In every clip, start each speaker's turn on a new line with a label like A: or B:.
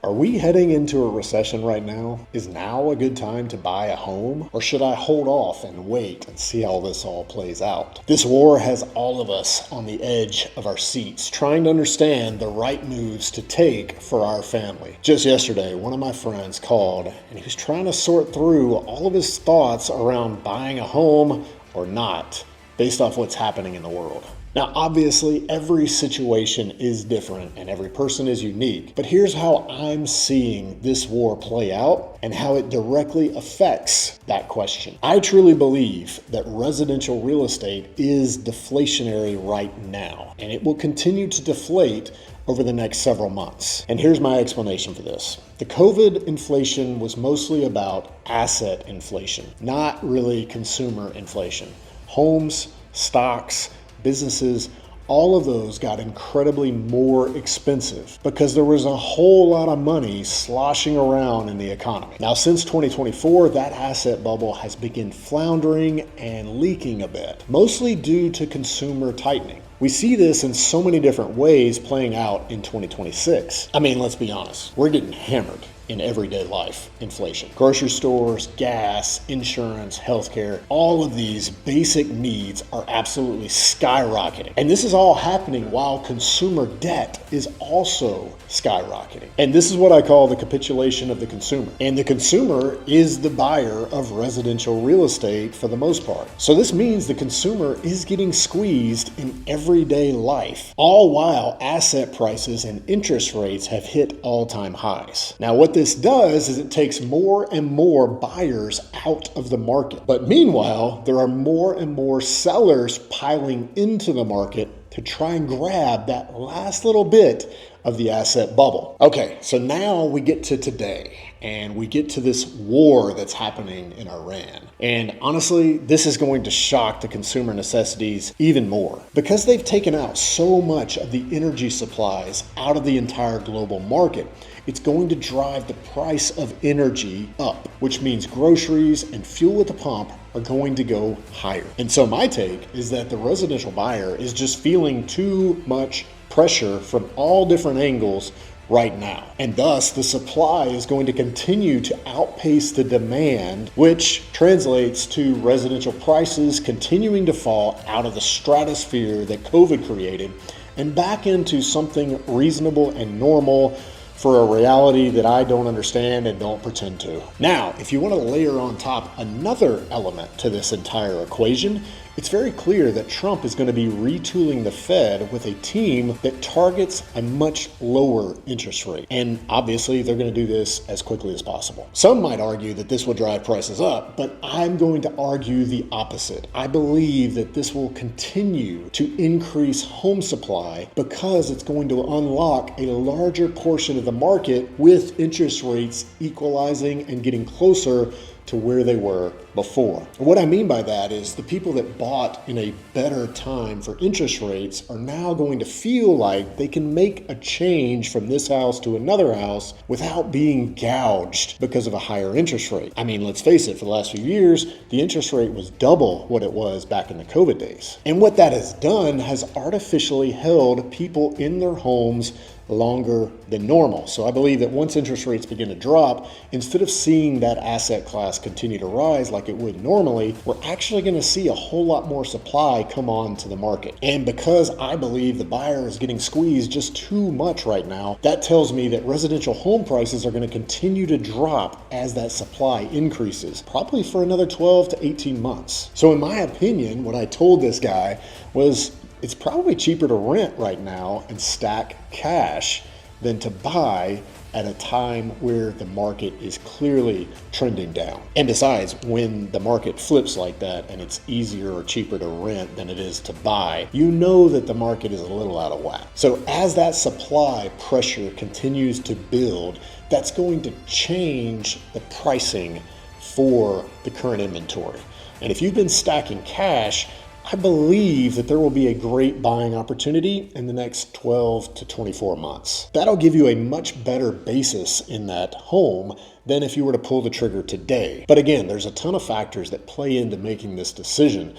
A: Are we heading into a recession right now? Is now a good time to buy a home? Or should I hold off and wait and see how this all plays out? This war has all of us on the edge of our seats, trying to understand the right moves to take for our family. Just yesterday, one of my friends called and he was trying to sort through all of his thoughts around buying a home or not, based off what's happening in the world. Now, obviously, every situation is different and every person is unique, but here's how I'm seeing this war play out and how it directly affects that question. I truly believe that residential real estate is deflationary right now, and it will continue to deflate over the next several months. And here's my explanation for this. The COVID inflation was mostly about asset inflation, not really consumer inflation. Homes, stocks, businesses, all of those got incredibly more expensive because there was a whole lot of money sloshing around in the economy. Now, since 2024, that asset bubble has begun floundering and leaking a bit, mostly due to consumer tightening. We see this in so many different ways playing out in 2026. I mean, let's be honest, we're getting hammered in everyday life inflation. Grocery stores, gas, insurance, healthcare, all of these basic needs are absolutely skyrocketing. And this is all happening while consumer debt is also skyrocketing. And this is what I call the capitulation of the consumer. And the consumer is the buyer of residential real estate for the most part. So this means the consumer is getting squeezed in everyday life, all while asset prices and interest rates have hit all-time highs. Now, what this does is it takes more and more buyers out of the market. But meanwhile, there are more and more sellers piling into the market to try and grab that last little bit of the asset bubble. Okay, so now we get to today and we get to this war that's happening in Iran. And honestly, this is going to shock the consumer necessities even more because they've taken out so much of the energy supplies out of the entire global market. It's going to drive the price of energy up, which means groceries and fuel at the pump are going to go higher. And so my take is that the residential buyer is just feeling too much pressure from all different angles right now. And thus the supply is going to continue to outpace the demand, which translates to residential prices continuing to fall out of the stratosphere that COVID created and back into something reasonable and normal for a reality that I don't understand and don't pretend to. Now, if you want to layer on top another element to this entire equation, it's very clear that Trump is going to be retooling the Fed with a team that targets a much lower interest rate. And obviously, they're going to do this as quickly as possible. Some might argue that this will drive prices up, but I'm going to argue the opposite. I believe that this will continue to increase home supply because it's going to unlock a larger portion of the market with interest rates equalizing and getting closer to where they were before. And what I mean by that is the people that bought in a better time for interest rates are now going to feel like they can make a change from this house to another house without being gouged because of a higher interest rate. I mean, let's face it, for the last few years, the interest rate was double what it was back in the COVID days. And what that has done has artificially held people in their homes longer than normal. So I believe that once interest rates begin to drop, instead of seeing that asset class continue to rise like it would normally, we're actually going to see a whole lot more supply come on to the market. And because I believe the buyer is getting squeezed just too much right now, that tells me that residential home prices are going to continue to drop as that supply increases, probably for another 12 to 18 months. So in my opinion, what I told this guy was, it's probably cheaper to rent right now and stack cash than to buy at a time where the market is clearly trending down. And besides, when the market flips like that and it's easier or cheaper to rent than it is to buy, you know that the market is a little out of whack. So as that supply pressure continues to build, that's going to change the pricing for the current inventory. And if you've been stacking cash, I believe that there will be a great buying opportunity in the next 12 to 24 months. That'll give you a much better basis in that home than if you were to pull the trigger today. But again, there's a ton of factors that play into making this decision.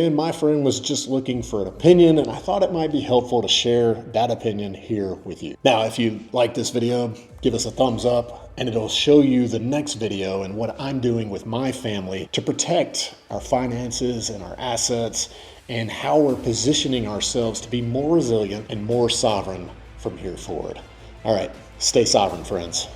A: and my friend was just looking for an opinion, and I thought it might be helpful to share that opinion here with you. Now, if you like this video, give us a thumbs up, and it'll show you the next video and what I'm doing with my family to protect our finances and our assets, and how we're positioning ourselves to be more resilient and more sovereign from here forward. All right, stay sovereign, friends.